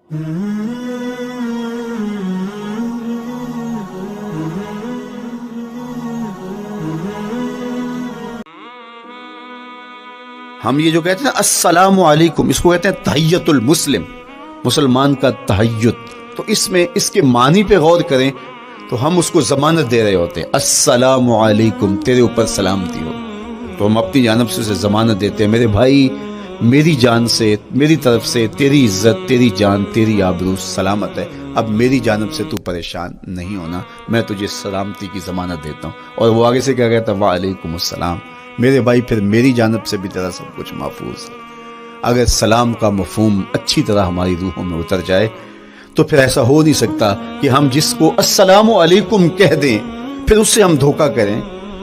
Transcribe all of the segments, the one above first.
ہم یہ جو کہتے ہیں السلام علیکم، اس کو کہتے ہیں تحیت المسلم، مسلمان کا تحیت. تو اس میں اس کے معنی پہ غور کریں تو ہم اس کو ضمانت دے رہے ہوتے ہیں، السلام علیکم، تیرے اوپر سلامتی ہو. تو ہم اپنی جانب سے اسے ضمانت دیتے ہیں، میرے بھائی میری جان سے، میری طرف سے تیری عزت، تیری جان، تیری آبرو سلامت ہے. اب میری جانب سے تو پریشان نہیں ہونا، میں تجھے سلامتی کی ضمانت دیتا ہوں. اور وہ آگے سے کیا کہتا ہے، وعلیکم السلام. میرے بھائی پھر میری جانب سے بھی تیرا سب کچھ محفوظ ہے. اگر سلام کا مفہوم اچھی طرح ہماری روحوں میں اتر جائے تو پھر ایسا ہو نہیں سکتا کہ ہم جس کو السلام علیکم کہہ دیں پھر اس سے ہم دھوکہ کریں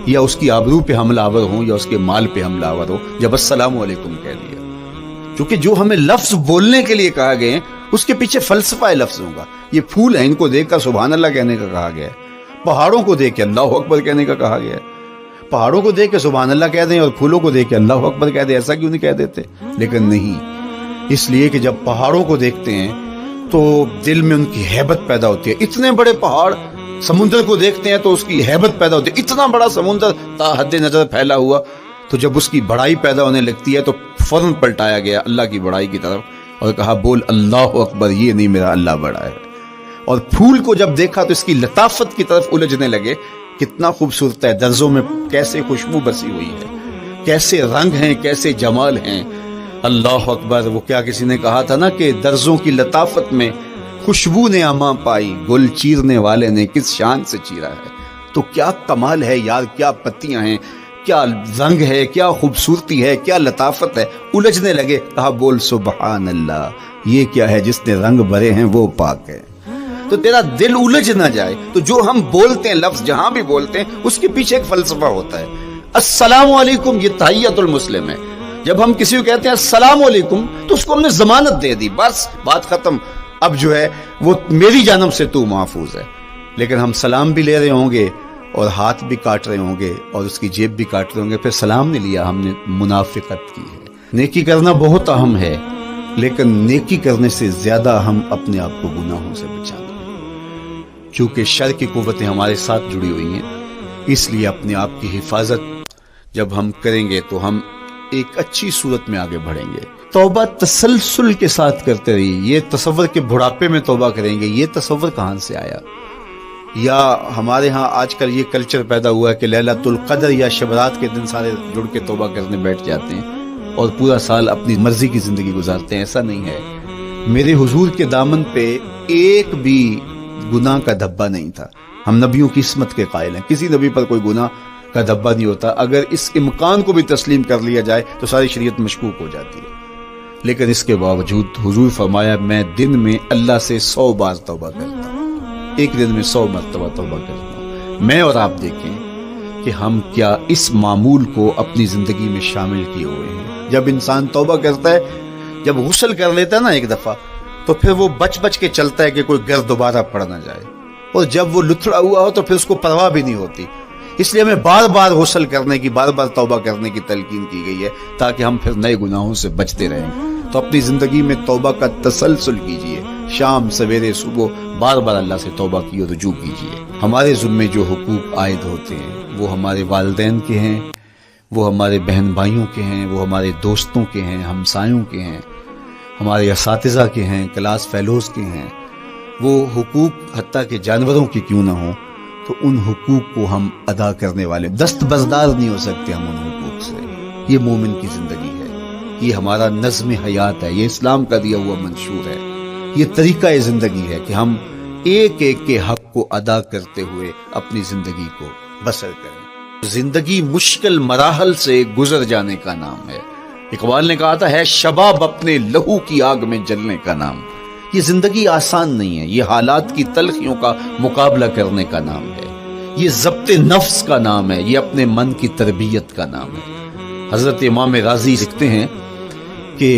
یا اس کی آبرو پہ حملہ آور ہوں یا اس کے مال پہ حملہ آور ہو جب السلام علیکم کہہ دیا. کیونکہ جو ہمیں لفظ بولنے کے لیے کہا گئے اس کے پیچھے فلسفہ ہے لفظوں کا. یہ پھول ہیں، ان کو دیکھ کر سبحان اللہ کہنے کا کہا گیا ہے. پہاڑوں کو دیکھ کے اللہ اکبر کہنے کا کہا گیا ہے. پہاڑوں کو دیکھ کے سبحان اللہ کہہ دیں اور پھولوں کو دیکھ کے اللہ اکبر کہہ دیں، ایسا کیوں نہیں کہہ دیتے؟ لیکن نہیں، اس لیے کہ جب پہاڑوں کو دیکھتے ہیں تو دل میں ان کی ہیبت پیدا ہوتی ہے. اتنے بڑے پہاڑ، سمندر کو دیکھتے ہیں تو اس کی ہیبت پیدا ہوتی ہے. اتنا بڑا سمندر تا حد نظر پھیلا ہوا، تو جب اس کی بڑائی پیدا ہونے لگتی ہے تو فوراً پلٹایا گیا اللہ کی بڑائی کی طرف اور کہا بول اللہ اکبر، یہ نہیں میرا اللہ بڑا ہے. اور پھول کو جب دیکھا تو اس کی لطافت کی طرف الجھنے لگے، کتنا خوبصورت ہے، درزوں میں کیسے خوشبو بسی ہوئی ہے، کیسے رنگ ہیں، کیسے جمال ہیں. اللہ اکبر. وہ کیا کسی نے کہا تھا نا کہ درزوں کی لطافت میں خوشبو نے اما پائی، گل چیرنے والے نے کس شان سے چیرا ہے. تو کیا کمال ہے یار، کیا پتیاں ہیں، کیا رنگ ہے، کیا خوبصورتی ہے، کیا لطافت ہے. الجھنے لگے، کہا بول سبحان اللہ، یہ کیا ہے جس نے رنگ بھرے ہیں وہ پاک ہے. تو تیرا دل الجھ نہ جائے تو جو ہم بولتے ہیں لفظ جہاں بھی بولتے ہیں اس کے پیچھے ایک فلسفہ ہوتا ہے. السلام علیکم یہ تحیت المسلم ہے. جب ہم کسی کو کہتے ہیں السلام علیکم تو اس کو ہم نے ضمانت دے دی، بس بات ختم. اب جو ہے وہ میری جانب سے تو محفوظ ہے. لیکن ہم سلام بھی لے رہے ہوں گے اور ہاتھ بھی کاٹ رہے ہوں گے اور اس کی جیب بھی کاٹ رہے ہوں گے، پھر سلام نہیں لیا، ہم نے منافقت کی ہے. نیکی کرنا بہت اہم ہے، لیکن نیکی کرنے سے زیادہ ہم اپنے آپ کو گناہوں سے بچانا. چونکہ شر کی قوتیں ہمارے ساتھ جڑی ہوئی ہیں، اس لیے اپنے آپ کی حفاظت جب ہم کریں گے تو ہم ایک اچھی صورت میں آگے بڑھیں گے. توبہ تسلسل کے ساتھ کرتے رہیے. یہ تصور کے بڑھاپے میں توبہ کریں گے، یہ تصور کہاں سے آیا؟ یا ہمارے ہاں آج کل یہ کلچر پیدا ہوا ہے کہ لیلۃ القدر یا شبرات کے دن سارے جڑ کے توبہ کرنے بیٹھ جاتے ہیں اور پورا سال اپنی مرضی کی زندگی گزارتے ہیں. ایسا نہیں ہے. میرے حضور کے دامن پہ ایک بھی گناہ کا دھبا نہیں تھا. ہم نبیوں کی عصمت کے قائل ہیں، کسی نبی پر کوئی گناہ کا دھبا نہیں ہوتا. اگر اس امکان کو بھی تسلیم کر لیا جائے تو ساری شریعت مشکوک ہو جاتی ہے. لیکن اس کے باوجود حضور فرمایا میں دن میں اللہ سے 100 بار توبہ کرتا ہوں، ایک دن میں 100 مرتبہ توبہ کرتا ہوں. میں اور آپ دیکھیں کہ ہم کیا اس معمول کو اپنی زندگی میں شامل کیے ہوئے ہیں. جب انسان توبہ کرتا ہے، جب غسل کر لیتا ہے نا ایک دفعہ، تو پھر وہ بچ کے چلتا ہے کہ کوئی گرد دوبارہ پڑ نہ جائے. اور جب وہ لتھڑا ہوا ہو تو پھر اس کو پرواہ بھی نہیں ہوتی. اس لیے ہمیں بار بار غسل کرنے کی، بار بار توبہ کرنے کی تلقین کی گئی ہے تاکہ ہم پھر نئے گناہوں سے بچتے رہیں. تو اپنی زندگی میں توبہ کا تسلسل کیجئے، شام سویرے صبح بار بار اللہ سے توبہ کی رجوع کیجئے. ہمارے ذمے جو حقوق عائد ہوتے ہیں وہ ہمارے والدین کے ہیں، وہ ہمارے بہن بھائیوں کے ہیں، وہ ہمارے دوستوں کے ہیں، ہمسایوں کے ہیں، ہمارے اساتذہ کے ہیں، کلاس فیلوز کے ہیں. وہ حقوق حتیٰ کہ جانوروں کی کیوں نہ ہوں تو ان حقوق کو ہم ادا کرنے والے دستبردار نہیں ہو سکتے ہم ان حقوق سے. یہ مومن کی زندگی ہے، یہ ہمارا نظم حیات ہے، یہ اسلام کا دیا ہوا منشور ہے، یہ طریقہ زندگی ہے کہ ہم ایک ایک کے حق کو ادا کرتے ہوئے اپنی زندگی کو بسر کریں. زندگی مشکل مراحل سے گزر جانے کا نام ہے. اقبال نے کہا تھا ہے شباب اپنے لہو کی آگ میں جلنے کا نام. یہ زندگی آسان نہیں ہے، یہ حالات کی تلخیوں کا مقابلہ کرنے کا نام ہے، یہ ضبط نفس کا نام ہے، یہ اپنے من کی تربیت کا نام ہے. حضرت امام راضی لکھتے ہیں کہ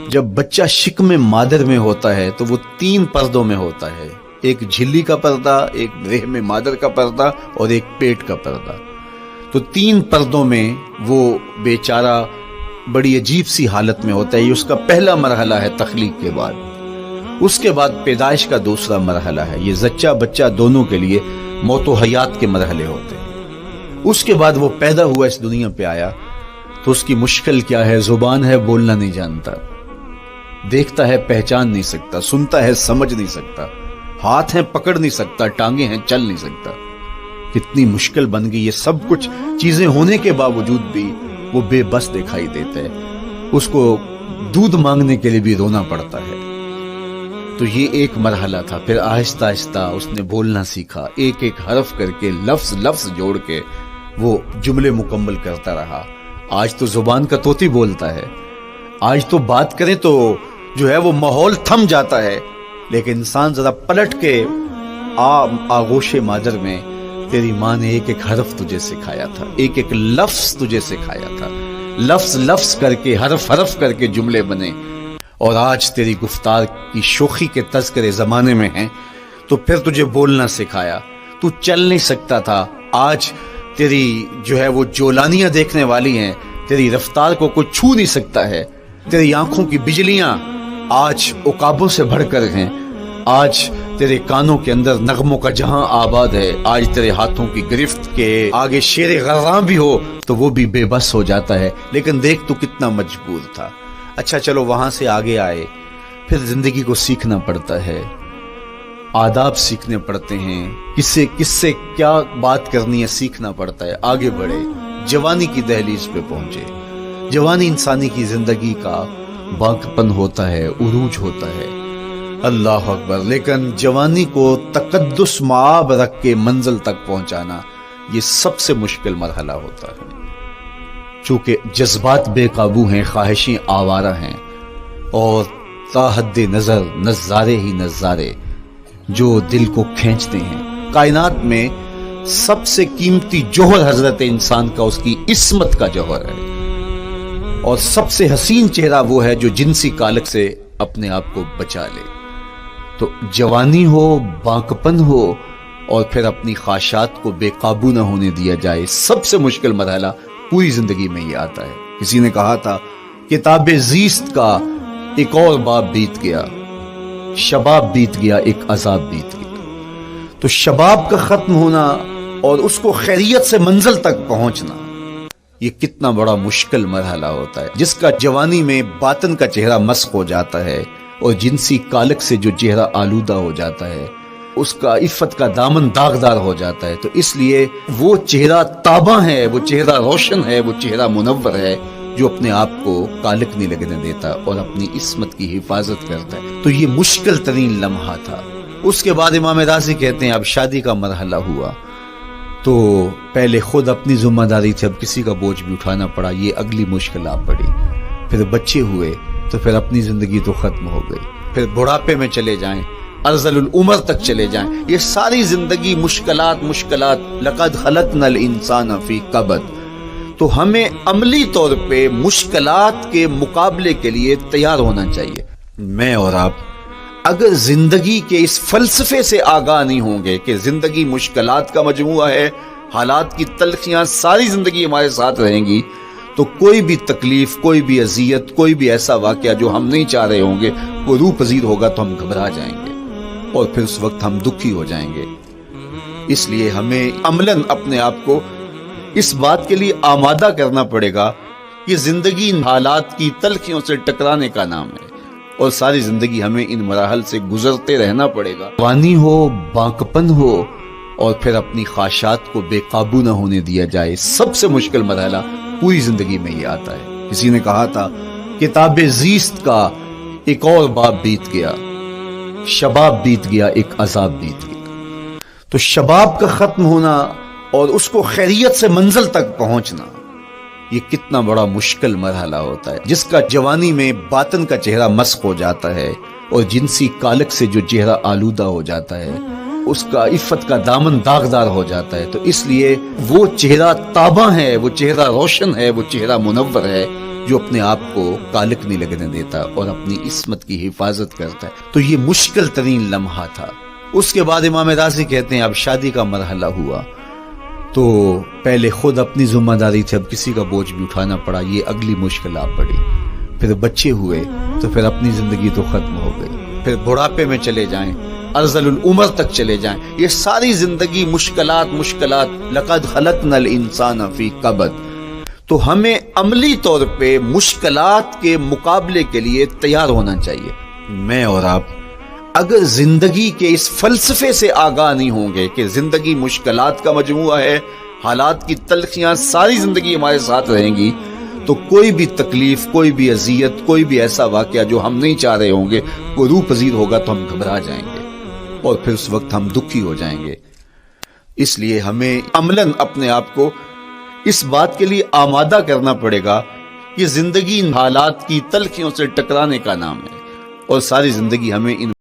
جب بچہ شکم مادر میں ہوتا ہے تو وہ 3 پردوں میں ہوتا ہے، ایک جھلی کا پردہ، ایک رحم مادر کا پردہ اور ایک پیٹ کا پردہ. تو 3 پردوں میں وہ بیچارہ بڑی عجیب سی حالت میں ہوتا ہے. یہ اس کا پہلا مرحلہ ہے تخلیق کے بعد. اس کے بعد پیدائش کا دوسرا مرحلہ ہے. یہ زچہ بچہ دونوں کے لیے موت و حیات کے مرحلے ہوتے ہیں. اس کے بعد وہ پیدا ہوا اس دنیا پہ آیا تو اس کی مشکل کیا ہے؟ زبان ہے بولنا نہیں جانتا، دیکھتا ہے پہچان نہیں سکتا، سنتا ہے سمجھ نہیں سکتا، ہاتھ ہیں پکڑ نہیں سکتا، ٹانگیں ہیں چل نہیں سکتا. کتنی مشکل بن گئی. یہ سب کچھ چیزیں ہونے کے باوجود بھی وہ بے بس دکھائی دیتا ہے. اس کو دودھ مانگنے کے لیے بھی رونا پڑتا ہے. تو یہ ایک مرحلہ تھا. پھر آہستہ آہستہ اس نے بولنا سیکھا، ایک ایک حرف کر کے لفظ جوڑ کے وہ جملے مکمل کرتا رہا. آج تو زبان کا طوطی بولتا ہے. آج تو بات کریں تو جو ہے وہ ماحول تھم جاتا ہے. لیکن انسان ذرا پلٹ کے آغوش مادر میں تیری ماں نے ایک ایک حرف تجھے سکھایا تھا، ایک ایک لفظ تجھے سکھایا تھا. لفظ کر کے حرف کر کے جملے بنے. اور آج تیری گفتار کی شوخی کے تذکرے زمانے میں ہیں تو پھر تجھے بولنا سکھایا. تو چل نہیں سکتا تھا، آج تیری جو ہے وہ جولانیاں دیکھنے والی ہیں. تیری رفتار کو کوئی چھو نہیں سکتا ہے. تیری آنکھوں کی بجلیاں آج عقابوں سے بڑھ کر ہیں. آج تیرے کانوں کے اندر نغموں کا جہاں آباد ہے. آج تیرے ہاتھوں کی گرفت کے آگے شیر غراں بھی ہو تو وہ بھی بے بس ہو جاتا ہے. لیکن دیکھ تو کتنا مجبور تھا. اچھا چلو وہاں سے آگے آئے. پھر زندگی کو سیکھنا پڑتا ہے، آداب سیکھنے پڑتے ہیں، کس سے کیا بات کرنی ہے سیکھنا پڑتا ہے. آگے بڑھے، جوانی کی دہلیز پہ پہنچے. جوانی انسانی کی زندگی کا باقپن ہوتا ہے، عروج ہوتا ہے. اللہ اکبر. لیکن جوانی کو تقدس معاب رکھ کے منزل تک پہنچانا یہ سب سے مشکل مرحلہ ہوتا ہے. چونکہ جذبات بے قابو ہیں، خواہشیں آوارہ ہیں، اور تا حد نظر نظارے ہی نظارے جو دل کو کھینچتے ہیں. کائنات میں سب سے قیمتی جوہر حضرت انسان کا اس کی عصمت کا جوہر ہے. اور سب سے حسین چہرہ وہ ہے جو جنسی کالک سے اپنے آپ کو بچا لے. تو جوانی ہو، باقپن ہو، اور پھر اپنی خواہشات کو بے قابو نہ ہونے دیا جائے. سب سے مشکل مرحلہ پوری زندگی میں یہ آتا ہے. کسی نے کہا تھا کتاب زیست کا ایک اور باب بیت گیا، شباب بیت گیا، ایک عذاب بیت گیا. تو شباب کا ختم ہونا اور اس کو خیریت سے منزل تک پہنچنا یہ کتنا بڑا مشکل مرحلہ ہوتا ہے. جس کا جوانی میں باطن کا چہرہ مسخ ہو جاتا ہے اور جنسی کالک سے جو چہرہ آلودہ ہو جاتا ہے اس کا عفت کا دامن داغدار ہو جاتا ہے. تو اس لیے وہ چہرہ تاباں ہے، وہ چہرہ روشن ہے، وہ چہرہ منور ہے جو اپنے آپ کو کالک نہیں لگنے دیتا اور اپنی عصمت کی حفاظت کرتا ہے. تو یہ مشکل ترین لمحہ تھا. اس کے بعد امام راضی کہتے ہیں اب شادی کا مرحلہ ہوا تو پہلے خود اپنی ذمہ داری تھی، اب کسی کا بوجھ بھی اٹھانا پڑا، یہ اگلی مشکل آ پڑی. پھر بچے ہوئے تو پھر اپنی زندگی تو ختم ہو گئی. پھر بڑھاپے میں چلے جائیں، ارذل العمر تک چلے جائیں. یہ ساری زندگی مشکلات. لقد خلقنا الانسان فی کبد. تو ہمیں عملی طور پہ مشکلات کے مقابلے کے لیے تیار ہونا چاہیے. میں اور آپ اگر زندگی کے اس فلسفے سے آگاہ نہیں ہوں گے کہ زندگی مشکلات کا مجموعہ ہے، حالات کی تلخیاں ساری زندگی ہمارے ساتھ رہیں گی، تو کوئی بھی تکلیف، کوئی بھی اذیت، کوئی بھی ایسا واقعہ جو ہم نہیں چاہ رہے ہوں گے وہ روح پذیر ہوگا تو ہم گھبرا جائیں گے اور پھر اس وقت ہم دکھی ہو جائیں گے. اس لیے ہمیں عملاً اپنے آپ کو اس بات کے لیے آمادہ کرنا پڑے گا کہ زندگی ان حالات کی تلخیوں سے ٹکرانے کا نام ہے اور ساری زندگی ہمیں ان مراحل سے گزرتے رہنا پڑے گا. جوانی ہو، باقپن ہو، اور پھر اپنی خواہشات کو بے قابو نہ ہونے دیا جائے. سب سے مشکل مرحلہ پوری زندگی میں یہ آتا ہے. کسی نے کہا تھا کتاب زیست کا ایک اور باب بیت گیا، شباب بیت گیا، ایک عذاب بیت گیا. تو شباب کا ختم ہونا اور اس کو خیریت سے منزل تک پہنچنا یہ کتنا بڑا مشکل مرحلہ ہوتا ہے. جس کا جوانی میں باطن کا چہرہ مسخ ہو جاتا ہے اور جنسی کالک سے جو چہرہ آلودہ ہو جاتا ہے اس کا عفت کا دامن داغدار ہو جاتا ہے. تو اس لیے وہ چہرہ تاباں ہے، وہ چہرہ روشن ہے، وہ چہرہ منور ہے جو اپنے آپ کو کالک نہیں لگنے دیتا اور اپنی عصمت کی حفاظت کرتا ہے. تو یہ مشکل ترین لمحہ تھا. اس کے بعد امام راضی کہتے ہیں اب شادی کا مرحلہ ہوا تو پہلے خود اپنی ذمہ داری تھی، اب کسی کا بوجھ بھی اٹھانا پڑا، یہ اگلی مشکل آ پڑی. پھر بچے ہوئے تو پھر اپنی زندگی تو ختم ہو گئی. پھر بڑھاپے میں چلے جائیں، ارذل العمر تک چلے جائیں، یہ ساری زندگی مشکلات لقد خلقنا الانسان فی کبد. تو ہمیں عملی طور پہ مشکلات کے مقابلے کے لیے تیار ہونا چاہیے. میں اور آپ اگر زندگی کے اس فلسفے سے آگاہ نہیں ہوں گے کہ زندگی مشکلات کا مجموعہ ہے، حالات کی تلخیاں ساری زندگی ہمارے ساتھ رہیں گی، تو کوئی بھی تکلیف، کوئی بھی اذیت، کوئی بھی ایسا واقعہ جو ہم نہیں چاہ رہے ہوں گے وہ روح پذیر ہوگا تو ہم گھبرا جائیں گے اور پھر اس وقت ہم دکھی ہو جائیں گے. اس لیے ہمیں عملاً اپنے آپ کو اس بات کے لیے آمادہ کرنا پڑے گا کہ زندگی ان حالات کی تلخیوں سے ٹکرانے کا نام ہے، اور ساری زندگی ہمیں ان